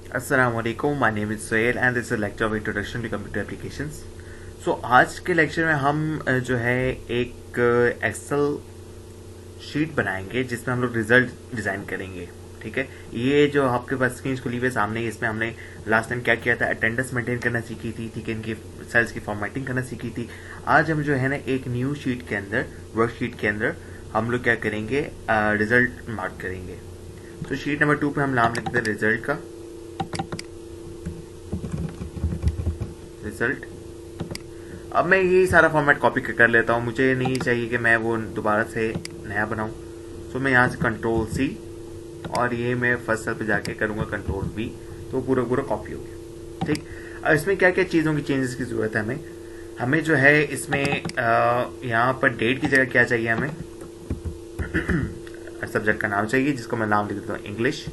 Assalamualaikum, my name is Sohail and this is a lecture of introduction to computer applications. आज के lecture में हम जो है एक एक्सेल शीट बनाएंगे जिसमें हम लोग रिजल्ट डिजाइन करेंगे। ठीक है, ये जो आपके पास स्क्रीन खुली हुई है सामने, इसमें हमने लास्ट टाइम क्या किया था, अटेंडेंस मेंटेन करना सीखी थी। ठीक है, इनकी सेल्स की फॉर्मेटिंग करना सीखी थी। आज हम जो है ना एक न्यू शीट के अंदर, वर्कशीट के अंदर हम लोग क्या करेंगे, रिजल्ट मार्क करेंगे। तो शीट नंबर 2 पे हम नाम लिखते हैं रिजल्ट का, रिजल्ट। अब मैं ये सारा फॉर्मेट कॉपी कर लेता हूँ, मुझे नहीं चाहिए कि मैं वो दोबारा से नया बनाऊं। तो मैं यहाँ से कंट्रोल सी और ये मैं फर्स्ट सेल पे जाके करूंगा कंट्रोल वी, तो पूरा पूरा कॉपी हो गया। ठीक, अब इसमें क्या क्या चीज़ों की चेंजेस की जरूरत है हमें। हमें जो है इसमें यहाँ पर डेट की जगह क्या चाहिए, हमें सब्जेक्ट का नाम चाहिए जिसको मैं नाम लिख देता हूँ इंग्लिश।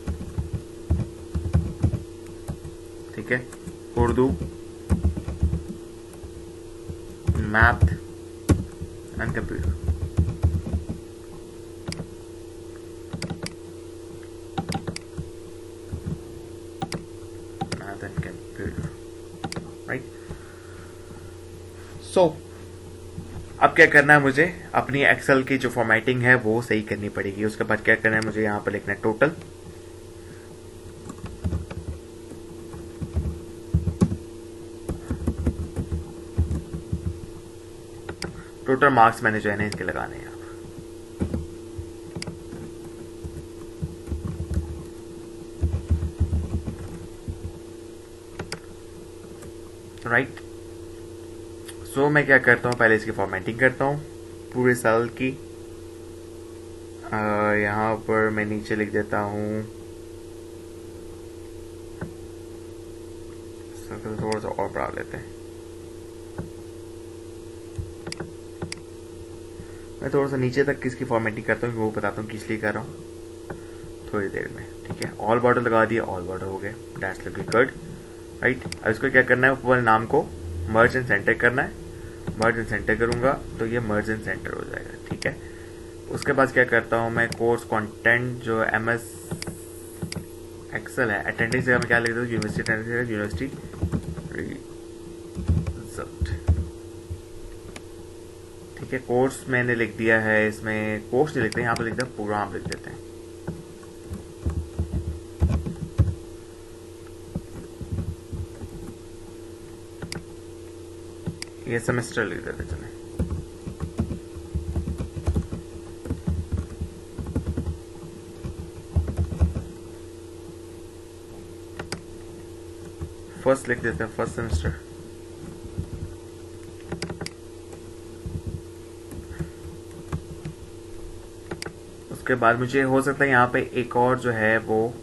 ठीक है, Urdu, math and computer. Math and computer, right. So अब क्या करना है, मुझे अपनी एक्सेल की जो फॉर्मेटिंग है वो सही करनी पड़ेगी। उसके बाद क्या करना है, मुझे यहां पर लिखना है टोटल। टोटल मार्क्स मैंने जो है ना इनके लगाने हैं। राइट, सो मैं क्या करता हूँ, पहले इसकी फॉर्मेटिंग करता हूँ पूरे साल की। यहाँ पर मैं नीचे लिख देता हूँ, थोड़ा सा और बढ़ा लेते हैं। मैं थोड़ा सा नीचे तक किसकी फॉर्मेटिंग करता हूँ वो बताता हूँ किस लिए कर रहा हूँ थोड़ी देर में। ठीक है, ऑल बॉर्डर लगा दिया, ऑल बॉर्डर हो गए, डैश लग गई, गुड। राइट, अब इसको क्या करना है, ऊपर नाम को मर्ज एंड सेंटर करना है। मर्ज एंड सेंटर करूंगा तो ये मर्ज एंड सेंटर हो जाएगा। ठीक है, उसके बाद क्या करता हूं मैं, कोर्स कंटेंट जो एमएस एक्सेल है, अटेंडेंस जगह में क्या लिख देता हूँ, यूनिवर्सिटी अटेंडेंस, यूनिवर्सिटी रिजल्ट। ठीक है, कोर्स मैंने लिख दिया है, इसमें कोर्स नहीं लिखते, यहाँ पे लिख दिया प्रोग्राम लिख देते हैं। ये सेमेस्टर लिख देते चले। फर्स्ट लिख देते हैं, फर्स्ट सेमेस्टर। उसके बाद मुझे हो सकता है यहाँ पे एक और जो है वो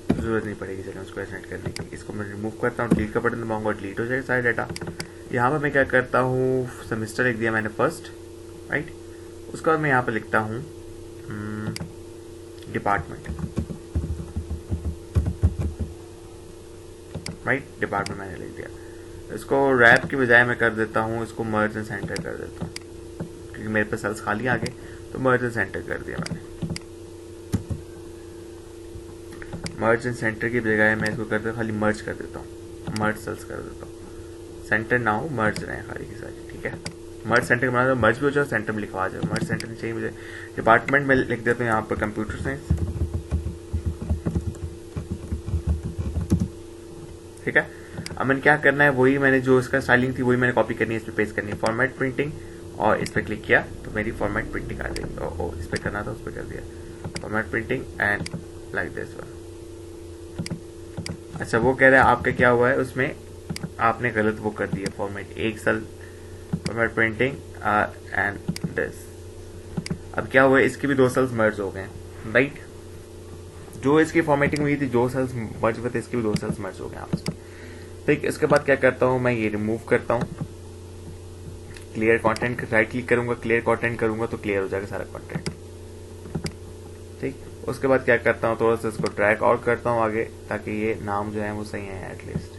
जरूरत नहीं पड़ेगी, चलिए उसको एडिट करने की। इसको मैं रिमूव करता हूँ, डिलीट का बटन दबाऊंगा, डिलीट हो जाएगा सारा डाटा। यहाँ पर मैं क्या करता हूँ, सेमेस्टर लिख दिया मैंने फर्स्ट, राइट। उसके बाद मैं यहाँ पे लिखता हूँ डिपार्टमेंट, राइट, डिपार्टमेंट मैंने लिख दिया। इसको रैप की बजाय मैं कर देता हूँ, इसको मर्ज एंड सेंटर कर देता हूँ, क्योंकि मेरे पास सेल्स खाली आ गए, तो मर्ज एंड सेंटर कर दिया मैंने। मर्ज एंड सेंटर की बजाय मैं इसको करता हूँ, खाली मर्ज कर देता हूँ, मर्ज सेल्स कर देता हूँ, सेंटर ना हो, मर्ज रहे खाली की सारी। ठीक है, मर्ज सेंटर बना दो, मर्ज भी हो जाए, सेंटर में लिखवा जाए, मर्ज सेंटर नहीं चाहिए मुझे। डिपार्टमेंट में लिख देता हूँ यहाँ पर कंप्यूटर साइंस। ठीक है, अब मैंने क्या करना है, वही मैंने जो इसका स्टाइलिंग थी वही मैंने कॉपी करनी है, इस पर पेस्ट करनी है, फॉर्मेट प्रिंटिंग, और इस पर क्लिक किया तो मेरी फॉर्मेट प्रिंटिंग आ जाएगी। ओ इस पर करना था, उस पर कर दिया, format printing and like this one. अच्छा, वो कह रहा है आपका क्या हुआ है, उसमें आपने गलत वो कर दिया फॉर्मेट, एक cell format printing and this. अब क्या हुआ, इसके भी 2 सेल्स मर्ज हो गए, राइट। जो इसकी फॉर्मेटिंग हुई थी, 2 सेल्स मर्ज हुए थे, इसके भी 2 सेल्स मर्ज हो गए आपस में। ठीक, इसके बाद क्या करता हूं, मैं ये रिमूव करता हूं, क्लियर कंटेंट, राइट क्लिक करूंगा, क्लियर कंटेंट करूंगा तो क्लियर हो जाएगा सारा कंटेंट। ठीक, उसके बाद क्या करता हूँ, थोड़ा सा इसको ट्रैक और करता हूँ आगे, ताकि ये नाम जो है वो सही है एटलीस्ट।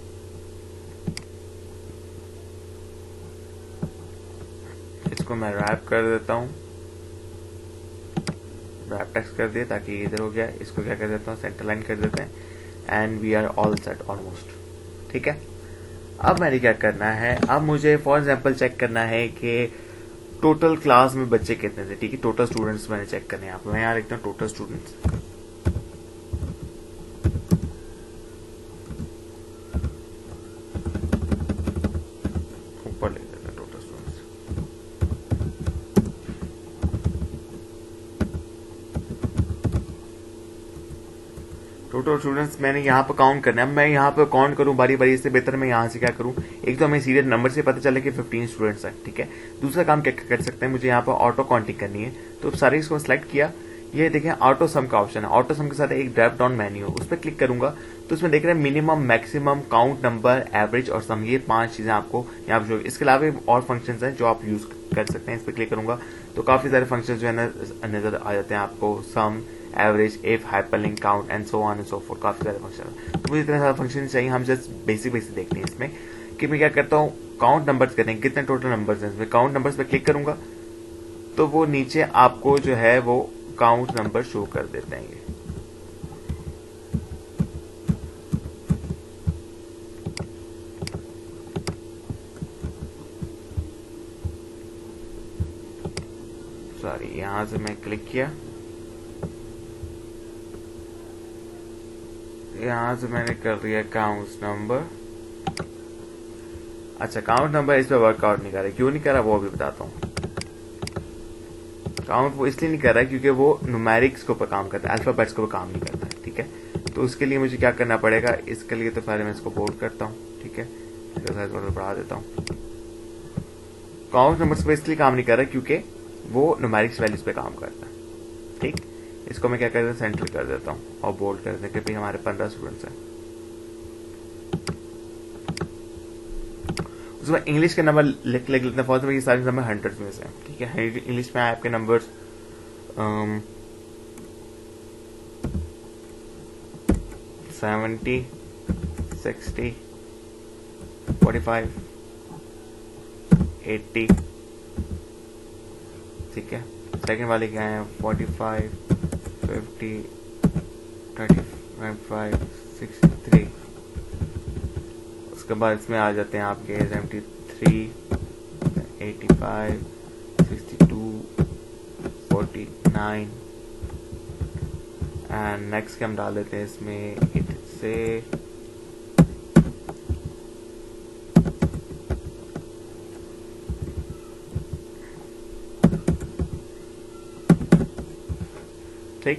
इसको मैं रैप कर देता हूँ, रैप टेक्स्ट कर दिए ताकि इधर हो गया। इसको क्या कर देता हूँ, सेंटर लाइन कर देते हैं and we are all set almost. ठीक है, अब मैंने क्या करना है, अब मुझे फॉर एग्जाम्पल चेक करना है कि टोटल क्लास में बच्चे कितने थे। ठीक है, टोटल स्टूडेंट्स मैंने चेक करने हैं। यहाँ पर मैं यहाँ लिखता हूँ टोटल स्टूडेंट्स, ऊपर लिख देते हैं टोटल स्टूडेंट्स। टोटल स्टूडेंट्स मैंने यहाँ पर काउंट करना है। मैं यहाँ पर काउंट करूँ बारी बारी से बेहतर मैं यहाँ से क्या करूँ, एक तो हमें सीरियल नंबर से पता चले कि 15 स्टूडेंट्स हैं। ठीक है, दूसरा काम क्या कर सकते हैं, मुझे यहाँ पर ऑटो काउंटिंग करनी है। तो सारे इसको सिलेक्ट किया, ये देखें ऑटो सम का ऑप्शन है। ऑटो सम के साथ एक ड्रॉप डाउन मेन्यू, उस पर क्लिक करूंगा तो उसमें देख रहे हैं minimum, maximum, count number, average और सम, ये 5 चीजें आपको यहाँ पर। इसके अलावा और फंक्शंस हैं जो आप यूज कर सकते हैं। इस पर क्लिक करूंगा तो काफी सारे फंक्शंस जो है ना नजर आ जाते हैं आपको, sum, average, if, hyperlink, count and so on and so forth, काफी सारे फंक्शन। तो मुझे इतने सारे फंक्शन चाहिए, हम जस्ट बेसिक देखते हैं इसमें कि मैं क्या करता हूँ, काउंट नंबर्स कहते हैं कितने टोटल नंबर्स हैं। इसमें काउंट नंबर्स पे क्लिक करूंगा तो वो नीचे आपको जो है वो काउंट नंबर शो कर देते हैं। ये सॉरी, यहां से मैं क्लिक किया, यहां से मैंने कर दिया काउंट नंबर। अच्छा, काउंट नंबर इस पे वर्कआउट नहीं कर रहा, क्यों नहीं कर रहा वो भी बताता हूँ। काउंट वो इसलिए नहीं कर रहा है क्योंकि वो न्यूमेरिक्स के ऊपर काम करता है, अल्फाबेट्स के ऊपर काम नहीं करता है। ठीक है, तो उसके लिए मुझे क्या करना पड़ेगा, इसके लिए तो पहले मैं इसको बोल्ड करता हूँ। ठीक है, इसका साइज बढ़ा देता हूँ। काउंट नंबर्स पे इसलिए काम नहीं कर रहा है क्योंकि वो न्यूमेरिक्स वैल्यूज पे काम करता है। ठीक, इसको मैं क्या कर देता हूँ, सेंटर कर देता हूँ और बोल्ड कर देता हूँ कि हमारे 15 स्टूडेंट्स हैं। उसमें इंग्लिश के नंबर लिख लेते हैं, फॉर ये सारे नंबर हंड्रेड में से हैं। ठीक है, इंग्लिश में आपके नंबर्स 70, 60, 45, 80। ठीक है, सेकंड वाले क्या है, 45, 50, 35, 63। उसके बाद इसमें आ जाते हैं आपके 73, 85, 62, 49 एंड नेक्स्ट हम डाल देते हैं इसमें 8 से ठीक।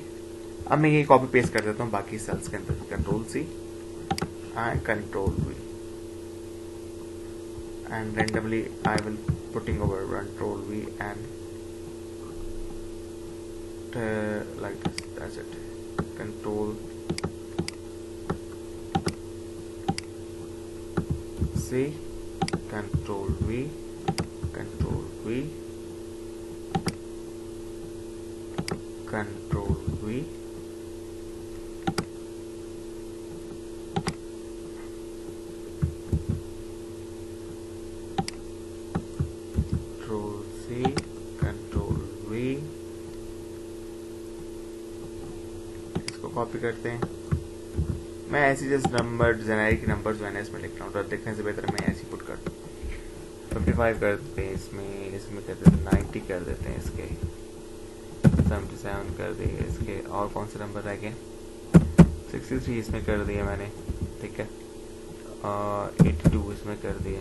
अब मैं ये कॉपी पेस्ट कर देता हूँ बाकी सेल्स के अंदर, control C and control V and randomly I will putting over control V and like this, that's it, control C, control V, control V, control V, control C, control V। इसको copy करते हैं। मैं ऐसी just number, generic numbers मैंने इसमें लिख रहा हूँ, तो देखने से बेहतर मैं ऐसी पुट करता हूँ। 55 कर देते हैं इसमें कर देते हैं 90 कर देते हैं, इसके 77 कर दिए इसके, और कौन से नंबर रह गए, 63 इसमें कर दिए मैंने। ठीक है, 82 इसमें कर दिए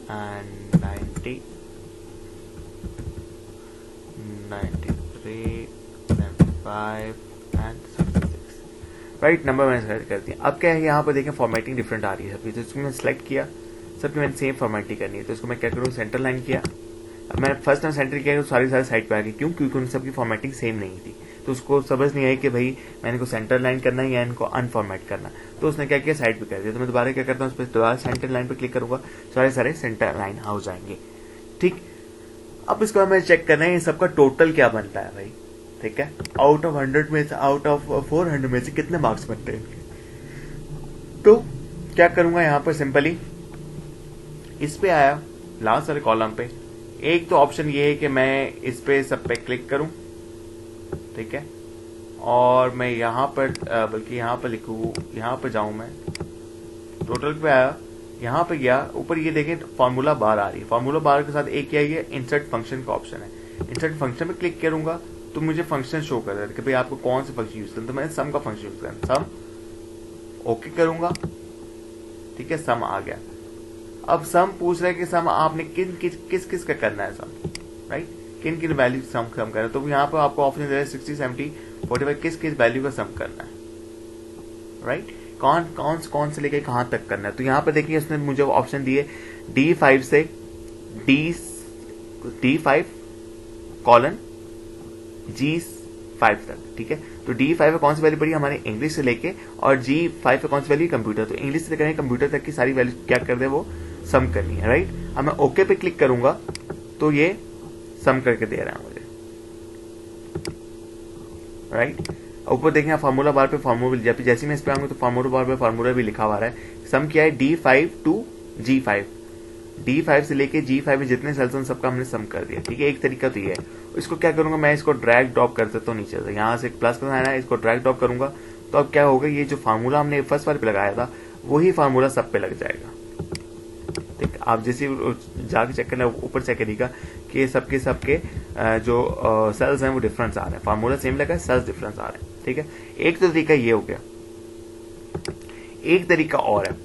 एंड 90, 93, 75 एंड 66। राइट, नंबर मैंने सेलेक्ट कर दिया। अब क्या है, यहाँ पर देखें फॉर्मेटिंग डिफरेंट आ रही है सबकी, तो इसको मैंने सेलेक्ट किया, सबकी मैंने सेम फॉर्मेटिंग करनी है। तो इसको मैं क्या करूँ, सेंटर लाइन किया। अब मैंने फर्स्ट टाइम सेंटर किया तो सारी साइड पे आ गई, क्यों, क्योंकि उन सबकी फॉर्मेटिंग सेम नहीं थी। तो उसको समझ नहीं आई कि भाई मैंने इनको सेंटर लाइन करना है या इनको अनफॉर्मेट करना। तो उसने क्या किया, साइड पे कर दिया। तो मैं दोबारा क्या करता हूँ, उस पर दोबारा सेंटर लाइन पे क्लिक करूंगा, सारे सेंटर लाइन हो जाएंगे। ठीक, अब इसको हमें चेक करना है इन सबका टोटल क्या बनता है भाई। ठीक है, आउट ऑफ 100 में से, आउट ऑफ 400 में से कितने मार्क्स बनते हैं इनके। तो क्या करूंगा, यहाँ पर सिंपली इस पे आया लास्ट वाले कॉलम पे, एक तो ऑप्शन ये है कि मैं इस पे सब पे क्लिक करूं ठीक है। और मैं यहाँ पर बल्कि यहाँ पर लिखूँ, यहाँ पर जाऊँ मैं, टोटल पे आया, यहाँ पे गया, ऊपर ये देखें फार्मूला बार आ रही है। फार्मूला बार के साथ एक क्या है, इंसर्ट फंक्शन का ऑप्शन है। इंसर्ट फंक्शन पे क्लिक करूंगा तो मुझे फंक्शन शो कर रहा है कि भाई आपको कौन से फंक्शन यूज करना। तो मैंने सम का फंक्शन यूज करना, सम ओके करूंगा, ठीक है, सम आ गया। अब सम पूछ रहा है कि सम आपने किस किस का करना है सम, राइट, किन किन वैल्यू सम करना है। तो यहाँ पर आपको ऑप्शन दे रहा है 60, 70, 45 किस किस वैल्यू का सम करना है, राइट, कौन से लेके कहां तक करना है। तो यहाँ पर देखिए उसने मुझे ऑप्शन दिए D5 से D5 कॉलन G5 तक, ठीक है। तो D5 पे कौन सी वैल्यू पड़ी हमारे इंग्लिश से लेके, और G5 पे कौन सी वैल्यू कंप्यूटर। तो इंग्लिश से लेकर कंप्यूटर तक की सारी वैल्यू क्या कर दे, वो सम करनी है, राइट। अब मैं ओके पे क्लिक करूंगा तो ये सम करके दे रहा है मुझे, राइट। ऊपर देखें फार्मूला बार पे फार्मूला, जैसे मैं इस पे आऊंगा तो फार्मूला बार पे फार्मूला भी लिखा हुआ है। सम क्या है, D5 to G5, D5 से लेके G5 में जितने सेल्स हैं सबका हमने सम कर दिया, ठीक है। एक तरीका तो ये है। इसको क्या करूंगा, मैं इसको ड्रैग ड्रॉप कर सकता हूँ नीचे से, यहाँ से प्लस का साइन है, इसको ड्रैग ड्रॉप करूंगा तो अब क्या होगा, ये जो फार्मूला हमने फर्स्ट बार पे लगाया था वही फार्मूला सब पे लग जाएगा, ठीक। आप जैसे जाके चेक करना, ऊपर चेक करिएगा कि सबके जो सेल्स हैं वो डिफरेंस आ रहे हैं, फार्मूला सेम लगा है, सेल्स डिफरेंस आ रहे हैं, ठीक है। एक तो तरीका ये हो गया। एक तरीका और है,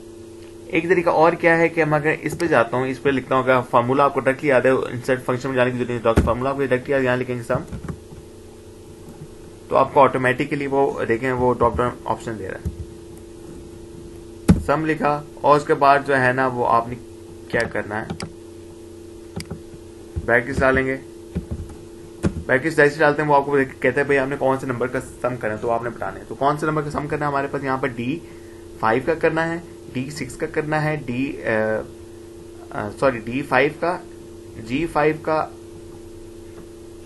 एक तरीका और क्या है कि मैं अगर इस पे जाता हूँ, इस पे लिखता हूँ, अगर फार्मूला आपको डायरेक्टली याद है, इंसर्ट फंक्शन में जाने की जरूरत नहीं, फार्मूला आपको डायरेक्टली याद, यहाँ लिखेंगे सम, तो आपको ऑटोमेटिकली वो देखें वो ड्रॉप डाउन ऑप्शन दे रहा है, सम लिखा, और उसके बाद जो है ना वो आपने क्या करना है, ब्रैकेट्स डालेंगे। ब्रैकेट्स जैसे डालते हैं वो आपको कहते हैं भाई आपने कौन से नंबर का सम करना है, तो आपने बताना है। तो कौन से नंबर का सम करना है हमारे पास, यहाँ पर D5 का करना है, D6 का करना है, D5 का, G5 का,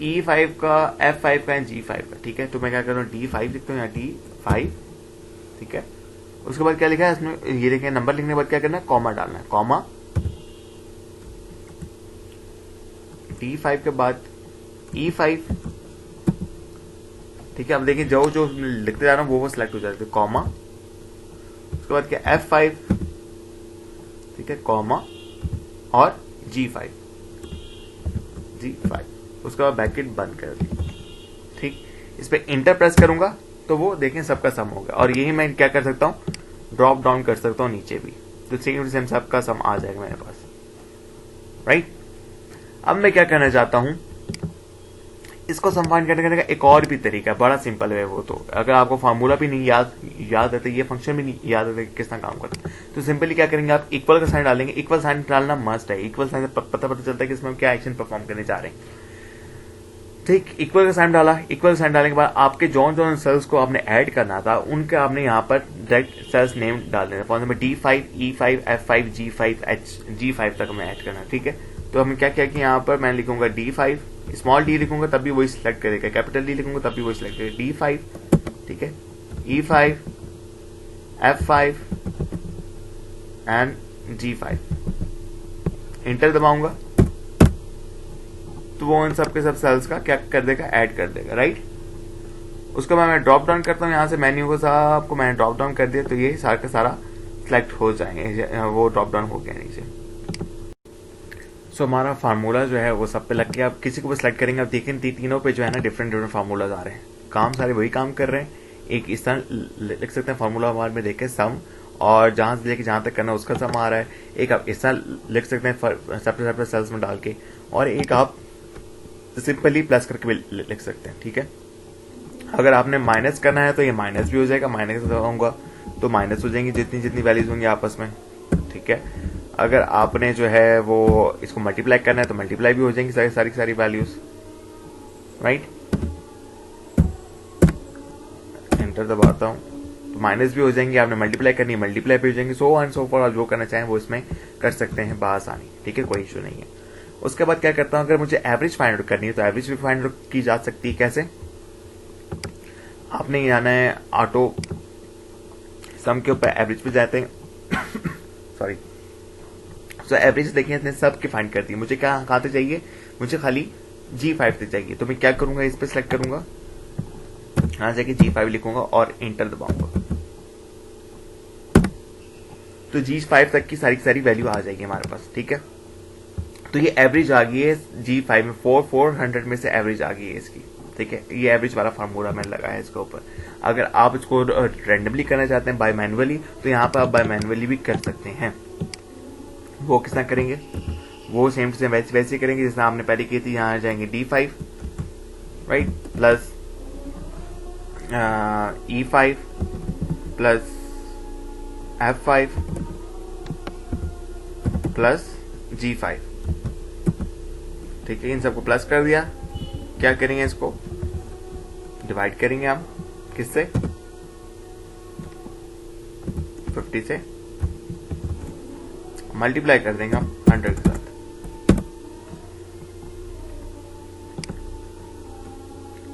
E5 का, F5 का एंड G5 का, ठीक है। तो मैं क्या कर रहा हूँ, D5 लिखता हूँ, यहाँ D5, ठीक है। उसके बाद क्या लिखा है इसमें, ये लिखे नंबर लिखने के बाद क्या करना है, कॉमा डालना है, कॉमा, D5 के बाद E5, ठीक है। अब देखिए जो जो लिखते जा रहा हूँ वो सिलेक्ट हो जाते, कॉमा, उसके बाद क्या F5, ठीक है, कॉमा, और G5, उसके बाद ब्रैकेट बंद कर दी, ठीक। इस पे इंटर प्रेस करूंगा तो वो देखें सबका सम हो गया। और यही मैं क्या कर सकता हूं, ड्रॉप डाउन कर सकता हूं नीचे भी, तो सेम सबका सम आ जाएगा मेरे पास, राइट। अब मैं क्या करना चाहता हूं, इसको सम फाइंड करने का एक और भी तरीका है, बड़ा सिंपल है वो। तो अगर आपको फार्मूला भी नहीं याद है तो ये फंक्शन भी नहीं याद है किस तरह काम करता है, तो सिंपली क्या करेंगे, आप इक्वल का साइन डालेंगे। इक्वल साइन डालना मस्ट है, इक्वल साइन से पता चलता है कि इसमें क्या एक्शन परफॉर्म करने जा रहे हैं, ठीक। इक्वल का साइन डाला, इक्वल साइन डालने के बाद आपके जौन सेल्स को आपने ऐड करना था उनके आपने यहाँ पर डायरेक्ट सेल्स नेम डाल देना। For example D5, E5, F5, G5, G5 तक हमें ऐड करना, ठीक है। तो हमने क्या किया कि यहाँ पर मैं लिखूंगा D5, स्मॉल डी लिखूंगा तब भी वही सिलेक्ट करेगा, कैपिटल डी लिखूंगा तब भी वही सिलेक्ट करेगा, D5, ठीक है, E5, F5 and G5, inter दबाऊंगा तो वो इन सब के सब सेल्स का क्या कर देगा, ऐड कर देगा, राइट। उसके बाद मैं ड्रॉप डाउन करता हूँ, यहाँ से मेन्यू को साहब को मैंने ड्रॉप डाउन कर दिया तो ये सारा का सारा सिलेक्ट हो जाएंगे, वो ड्रॉप डाउन हो गया नीचे। सो हमारा फार्मूला जो है वो सब पे लग गया। अब किसी को भी सिलेक्ट करेंगे, अब देखें तीनों पे जो है ना डिफरेंट फार्मूलाज आ रहे हैं, काम सारे वही काम कर रहे हैं। एक इस तरह लिख सकते हैं फार्मूला बार में देखें सम, और जहां से लेके जहां तक करना उसका सम आ रहा है। एक आप इस तरह लिख सकते हैं सेपरेट सेल्स में डाल के, और एक आप सिंपली प्लस करके भी लिख सकते हैं, ठीक है। अगर आपने माइनस करना है तो ये माइनस भी हो जाएगा, माइनस होगा तो माइनस हो जाएंगी जितनी वैल्यूज होंगी आपस में, ठीक है। अगर आपने जो है वो इसको मल्टीप्लाई करना है तो मल्टीप्लाई भी हो जाएंगी सारी वैल्यूज, राइट। एंटर दबाता हूं तो माइनस भी हो जाएंगी, आपने मल्टीप्लाई करनी है मल्टीप्लाई भी हो जाएंगी, सो एंड सो फॉर। जो करना चाहें वो इसमें कर सकते हैं बआसानी, ठीक है, कोई इशू नहीं है। उसके बाद क्या करता हूं, अगर मुझे एवरेज फाइंड आउट करनी है तो एवरेज भी फाइंड आउट की जा सकती है। कैसे, आपने जाना है ऑटो सम के ऊपर, एवरेज पे जाते हैं सॉरी। तो एवरेज देखिए इसने सब की फाइंड कर दी, मुझे क्या कहां से चाहिए, मुझे खाली G5 से चाहिए। तो मैं क्या करूंगा, इस पे सिलेक्ट करूंगा यहाँ से G5 लिखूंगा और इंटर दबाऊंगा, तो G5 तक की सारी वैल्यू आ जाएगी हमारे पास। ठीक है, तो ये एवरेज आ गई है G5 में, 400 में से एवरेज आ गई है इसकी। ठीक है, ये एवरेज वाला फार्मूला मैंने लगाया है इसके ऊपर। अगर आप इसको रैंडमली करना चाहते हैं बाय मैनुअली, तो यहाँ पर आप बाय मैनुअली भी कर सकते हैं। वो किस तरह करेंगे, वो सेम टू सेम वैसे करेंगे जिसने आपने पहले की थी। यहाँ जाएंगे D5 right, plus E5 plus F5 plus G5। ठीक है, इन सबको प्लस कर दिया। क्या करेंगे, इसको डिवाइड करेंगे हम किससे, 50 से, मल्टीप्लाई कर देंगे हम 100 के साथ।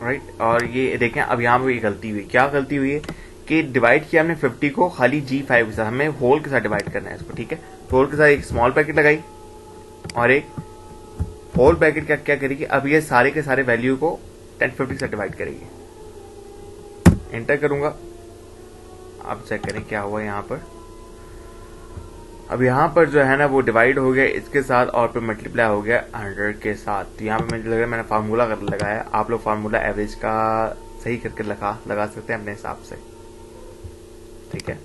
राइट, और ये देखें अब यहाँ पे गलती हुई। क्या गलती हुई है कि डिवाइड किया हमने 50 को खाली G5 के साथ, हमें होल के साथ डिवाइड करना है इसको। ठीक है, तो होल के साथ एक स्मॉल ब्रैकेट लगाई और एक होल ब्रैकेट क्या करेगी, अब ये सारे के सारे वैल्यू को 1050 से डिवाइड करेगी। एंटर करूंगा, अब चेक करें क्या हुआ यहाँ पर। अब यहाँ पर जो है ना वो डिवाइड हो गया इसके साथ और फिर मल्टीप्लाई हो गया 100 के साथ। तो यहाँ पे मुझे लग रहा है मैंने फार्मूला लगाया। आप लोग फार्मूला एवरेज का सही करके लगा सकते हैं अपने हिसाब से। ठीक है,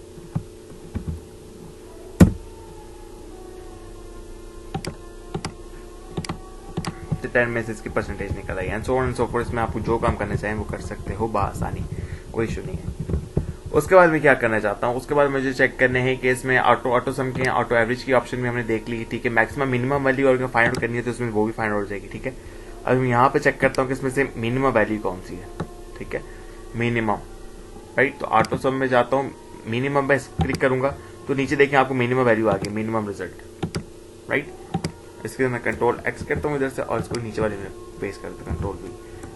तो 10 में से इसकी परसेंटेज निकल आई, and so on and so forth. इसमें आपको जो काम करना चाहें वो कर सकते हो बआसानी, कोई इशू नहीं है। उसके बाद मैं क्या करना चाहता हूँ, उसके बाद मुझे चेक करने हैं कि इसमें ऑटो सम के ऑटो एवरेज की ऑप्शन भी हमने देख ली। ठीक है, मैक्सिमम मिनिमम वैल्यू और फाइंड आउट करनी है तो उसमें वो भी फाइंड आउट हो जाएगी। ठीक है, अब मैं यहाँ पे चेक करता हूँ कि इसमें से मिनिमम वैल्यू कौन सी है। ठीक है, मिनिमम राइट, तो ऑटो सम में जाता हूँ, मिनिमम पे क्लिक करूंगा तो नीचे देखें आपको मिनिमम वैल्यू आ गई, मिनिमम रिजल्ट राइट। इसके मैं कंट्रोल X करता हूँ इधर से और इसको नीचे वाले में पेस्ट कर देता हूँ, कंट्रोल V।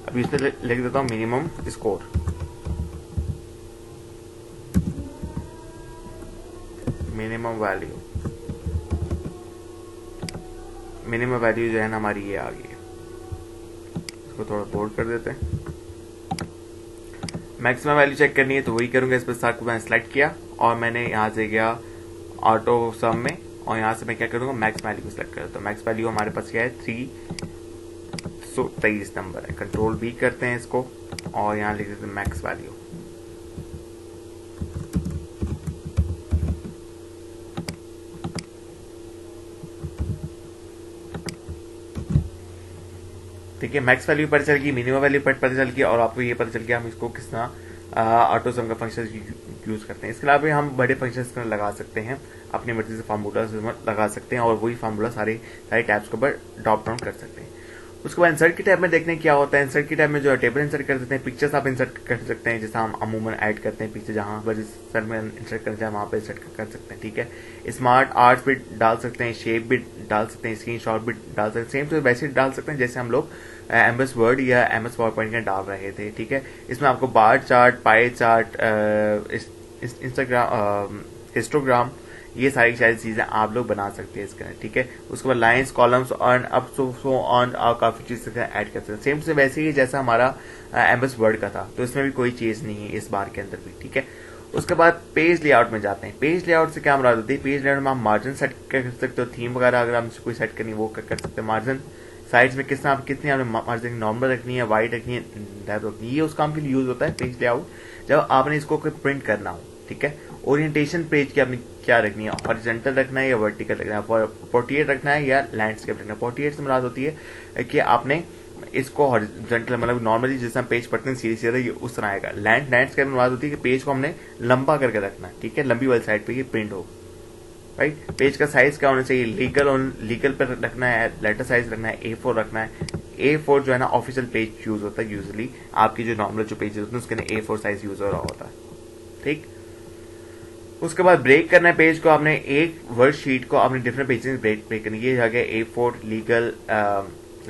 अब इसमें लिख देता हूँ मिनिमम स्कोर, मिनिमम वैल्यू जो है ना हमारी ये आ गई है। इसको थोड़ा बोल्ड कर देते हैं। मैक्सिमम वैल्यू चेक करनी है तो वही करूंगा। इस पर सार को मैंने सेलेक्ट किया और मैंने यहाँ से गया ऑटो सम में और यहाँ से मैं क्या करूंगा, मैक्स वैल्यू को सिलेक्ट करता हूँ। मैक्स वैल्यू हमारे पास क्या है, 323 नंबर है। कंट्रोल B करते हैं इसको और यहाँ लिख देते हैं मैक्स वैल्यू। ठीक है, मैक्स वैल्यू पता चल गई, मिनिमम वैल्यू पता चल गई और आपको ये पता चल गया हम इसको किस तरह ऑटो सम का फंक्शन यूज करते हैं। इसके अलावा हम बड़े फंक्शंस लगा सकते हैं, अपनी मर्जी से फार्मूला लगा सकते हैं और वही फार्मूला सारे टैब्स के ऊपर ड्रॉप डाउन कर सकते हैं। उसके बाद इंसर्ट की टैब में देखने क्या होता है। इंसर्ट की टैब में जो है टेबल इंसर्ट कर सकते हैं, पिक्चर्स आप इंसर्ट कर सकते हैं, जैसा हम अमूमन ऐड करते हैं पिक्चर, जहां पर इंसर्ट में इंसर्ट करना चाहे वहां पर इंसर्ट कर सकते हैं। ठीक है, स्मार्ट आर्ट भी डाल सकते हैं, शेप भी डाल सकते हैं, स्क्रीन शॉट भी डाल सकते हैं, सेम तो वैसे डाल सकते हैं जैसे हम लोग MS वर्ड या MS पावरपॉइंट का डाल रहे थे। ठीक है, इसमें आपको bar chart, pie chart, Instagram, histogram, ये सारी चीजें आप लोग बना सकते हैं इसके। ठीक है, उसके बाद लाइंस, कॉलम्स और अब सो ऑन काफी चीज ऐड कर सकते हैं, सेम से वैसे ही जैसा हमारा MS वर्ड का था। तो इसमें भी कोई चीज नहीं है इस बार के अंदर भी। ठीक है, उसके बाद पेज लेआउट में जाते हैं। पेज लेआउट से क्या मुराद होती है, पेज लेआउट में हम मार्जिन सेट कर सकते हो, थीम वगैरह अगर हमसे कोई सेट करनी है वो कर सकते हैं। मार्जिन साइड्स में कितनी आपने मार्जिन नॉर्मल रखनी है, वाइड रखनी है, डेप्थ रखनी है, ये उस काम के लिए यूज होता है पेज लेआउट, जब आपने इसको प्रिंट करना हो। ठीक है, ओरिएंटेशन पेज की आपने क्या रखनी है, हॉरिजॉन्टल रखना है या वर्टिकल रखना है, पोर्ट्रेट रखना है या लैंडस्केप रखना है। पोर्ट्रेट से मुराद होती है कि आपने इसको हॉरिजॉन्टल मतलब नॉर्मली जैसे हम पेज पढ़ते हैं सीधे सीधे ये उस तरह आएगा। लैंडस्केप में मुराद होती है कि पेज को हमने लंबा करके रखना है। ठीक है, लंबी वाली साइड पे ये प्रिंट हो राइट। पेज का साइज क्या होना चाहिए, लीगल पर रखना है, लेटर साइज रखना है, A4 रखना है। A4 जो है ना ऑफिशियल पेज यूज होता है, यूजुअली आपकी जो नॉर्मल जो पेज होते हैं उसके अंदर A4 साइज यूज हो रहा होता है। ठीक, उसके बाद ब्रेक करना है पेज को, आपने एक वर्ड शीट को आपने डिफरेंट पेजेस में ब्रेक करनी है। ये आ गया A4, लीगल,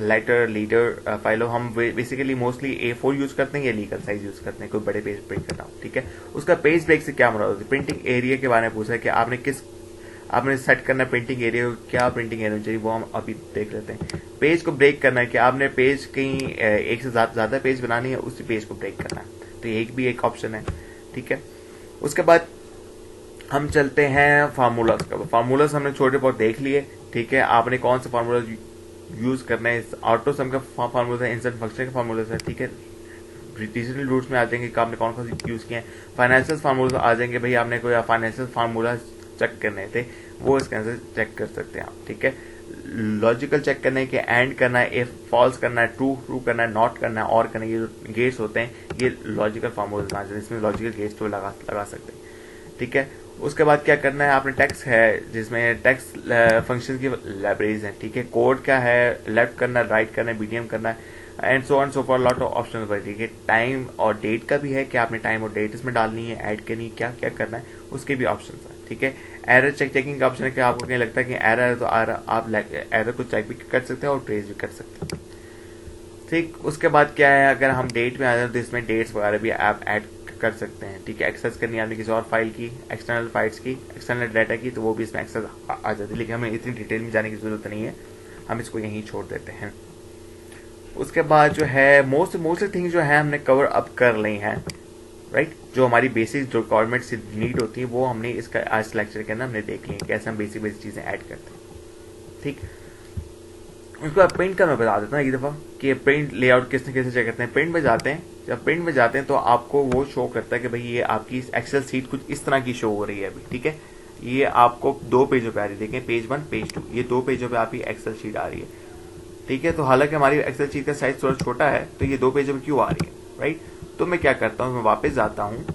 लेटर, लीडर, फाइलो। हम बेसिकली मोस्टली A4 यूज करते हैं या लीगल साइज यूज करते हैं कोई बड़े पेज ब्रेक करना हो। ठीक है, उसका पेज ब्रेक से क्या मुराद होती है, प्रिंटिंग एरिया के बारे में पूछा है कि आपने सेट करना प्रिंटिंग एरिया को, क्या प्रिंटिंग एरिया चाहिए वो हम अभी देख लेते हैं। पेज को ब्रेक करना है कि आपने पेज कहीं एक से ज्यादा पेज बनानी है, उसी पेज को ब्रेक करना है। तो एक भी एक ऑप्शन है, ठीक है। उसके बाद हम चलते हैं फार्मूलाज का। फार्मूलाज हमने छोटे बहुत देख लिए, ठीक है। आपने कौन सा फार्मूला यूज करना है, ऑटो सम का फार्मूला है, इंस्टेंट फंक्शन का फार्मूला है, ठीक है। डिजिटल रूट्स में आ जाएंगे कि आपने कौन कौन से यूज किए हैं। फाइनेंशियल फार्मूला आ जाएंगे, भाई आपने कोई फाइनेंशियल फार्मूला चेक करने थे, वो इसके अंदर चेक कर सकते हैं आप, ठीक है। लॉजिकल चेक करना है कि एंड करना है, इफ फॉल्स करना है, ट्रू ट्रू करना है, नॉट करना है, और करना है। ये जो गेट्स होते हैं ये लॉजिकल फार्मूला आ जाते हैं, इसमें लॉजिकल गेट्स तो लगा सकते हैं, ठीक है। उसके बाद क्या करना है, आपने टेक्स्ट है जिसमें टेक्स्ट फंक्शन की लाइब्रेरीज हैं, ठीक है। कोड क्या है, लेफ्ट करना है, राइट करना है, बीडीएम करना है, and so on so for, lot of options पर, ठीक है। टाइम और डेट का भी है कि आपने टाइम और डेट इसमें डालनी है, ऐड करनी है, क्या क्या करना है, उसके भी ऑप्शन है, ठीक है। एरर चेकिंग का ऑप्शन है कि आपको कहीं लगता है कि एरर है तो आप एरर को चेक भी कर सकते हैं और ट्रेस भी कर सकते हैं, ठीक। उसके बाद क्या है, अगर हम डेट में आ जाए तो इसमें डेट्स वगैरह भी आप ऐड कर सकते हैं, ठीक है। एक्सेस करनी है आपने किसी और फाइल की, एक्सटर्नल फाइल्स की, एक्सटर्नल डाटा की, तो वो भी इसमें एक्सेस आ जाती है, लेकिन हमें इतनी डिटेल में जाने की जरूरत नहीं है, हम इसको यहीं छोड़ देते हैं। उसके बाद जो है मोस्टली थिंग्स जो है हमने कवर अप कर ली हैं, राइट। जो हमारी बेसिक जो रिक्वायरमेंट से नीड होती है वो हमने इसका आज लेक्चर के अंदर हमने देख ली है, कैसे हम बेसिक चीजें ऐड करते हैं, ठीक। उसके बाद प्रिंट का मैं बता देता हूँ एक दफा कि प्रिंट लेआउट किसने कैसे चेक करते हैं। प्रिंट में जाते हैं, जब प्रिंट में जाते हैं तो आपको वो शो करता है कि भाई ये आपकी एक्सेल शीट कुछ इस तरह की शो हो रही है अभी, ठीक है। ये आपको 2 पेजों पे आ रही है, देखें पेज 1 पेज 2, ये 2 पेजों पे आपकी एक्सेल शीट आ रही है, ठीक है। तो हालांकि हमारी एक्सेल शीट का साइज थोड़ा छोटा है, तो ये 2 पेजों में क्यों आ रही है, राइट। तो मैं क्या करता हूँ, मैं वापस जाता हूँ,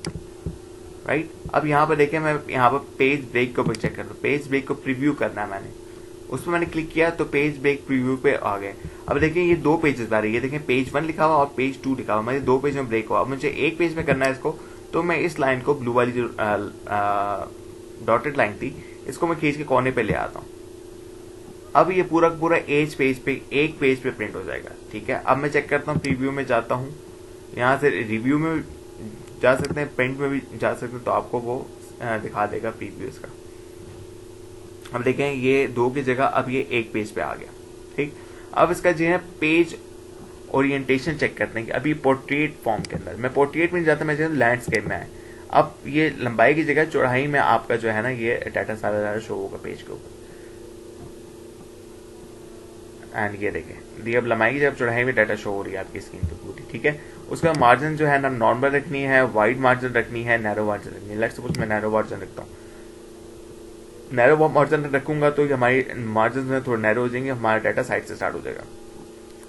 राइट। अब यहाँ पर देखें, मैं यहाँ पर पेज ब्रेक को चेक करता हूँ, पेज ब्रेक को प्रीव्यू करना है मैंने, उसमें मैंने क्लिक किया तो पेज ब्रेक प्रीव्यू पे आ गए। अब देखिए ये 2 पेजेस आ रही है, देखें पेज 1 लिखा हुआ और पेज 2 लिखा हुआ, मुझे 2 पेज में ब्रेक हुआ। अब मुझे एक पेज में करना है इसको, तो मैं इस लाइन को ब्लू वाली जो डॉटेड लाइन थी, इसको मैं खींच के कोने पे ले आता हूँ। अब ये पूरा पूरा एक पेज पे प्रिंट हो जाएगा, ठीक है। अब मैं चेक करता हूँ, प्रीव्यू में जाता हूँ, यहाँ से रिव्यू में जा सकते हैं, प्रिंट में भी जा सकते हैं, तो आपको वो दिखा देगा प्रीव्यू इसका। अब देखें ये 2 की जगह अब ये 1 पेज पे आ गया, ठीक। अब इसका जो है पेज ओरिएंटेशन चेक करते हैं कि अभी पोर्ट्रेट फॉर्म के अंदर, मैं पोर्ट्रेट में नहीं जाता, मैं लैंडस्केप में है। अब ये लंबाई की जगह चौड़ाई में आपका जो है ना ये डाटा सारा शो होगा पेज के ऊपर, एंड ये देखें अब लंबाई की जब चौड़ाई में डाटा शो हो रही है आपकी स्क्रीन पे पूरी, ठीक है। उसका मार्जिन जो है ना नॉर्मल रखनी है, वाइड मार्जिन रखनी है, नैरो मार्जिन रखनी है। लेट्स सपोज मैं नैरो मार्जिन रखता हूँ, नैरो मार्जिन रखूंगा तो हमारी मार्जिन थोड़ा नैरो हो जाएंगे, हमारा डाटा साइड से स्टार्ट हो जाएगा।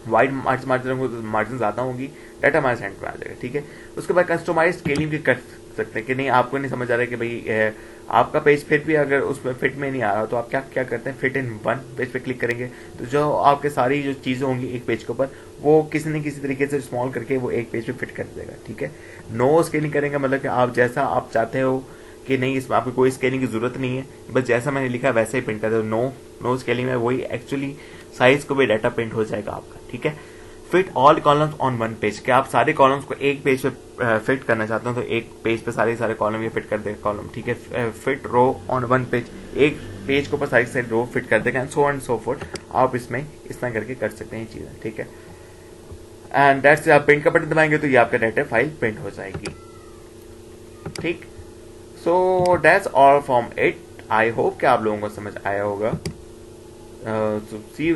वाइड मार्जिन रखूंगा तो मार्जिन ज्यादा होगी, डाटा हमारे सेंटर में आ जाएगा, ठीक है। उसके बाद कस्टमाइज स्केलिंग भी कर सकते हैं कि नहीं आपको नहीं समझ आ रहा है कि भाई आपका पेज फिट भी अगर उसमें फिट में नहीं आ रहा, तो आप क्या क्या करते हैं, फिट इन 1 पेज पे क्लिक करेंगे, तो जो आपके सारी जो चीजें होंगी एक पेज के ऊपर, वो किसी न किसी तरीके से स्मॉल करके वो एक पेज पे फिट कर देगा, ठीक है। नो स्केलिंग करेंगे, मतलब कि आप जैसा आप चाहते हो कि नहीं इसमें आपको कोई स्केलिंग की जरूरत नहीं है, बस जैसा मैंने लिखा वैसे ही प्रिंट कर दो। नो स्केलिंग में वही एक्चुअली साइज को भी डाटा प्रिंट हो जाएगा आपका, ठीक है। Fit all columns on 1 page, कि आप सारे कॉलम्स को एक पेज पे फिट करना चाहते हो तो एक पेज पे सारे कॉलम ये फिट कर देगा कॉलम, ठीक है। फिट रो ऑन 1 पेज, एक पेज के ऊपर सारी रो फिट कर देगा, and so and so fourth. आप इसमें इस तरह करके कर सकते हैं चीजें, ठीक है। एंड दैट्स, आप प्रिंट का बटन दबाएंगे तो ये आपका डाटा फाइल प्रिंट हो जाएगी, ठीक। So that's all from it. I hope कि आप लोगों को समझ आया होगा। सी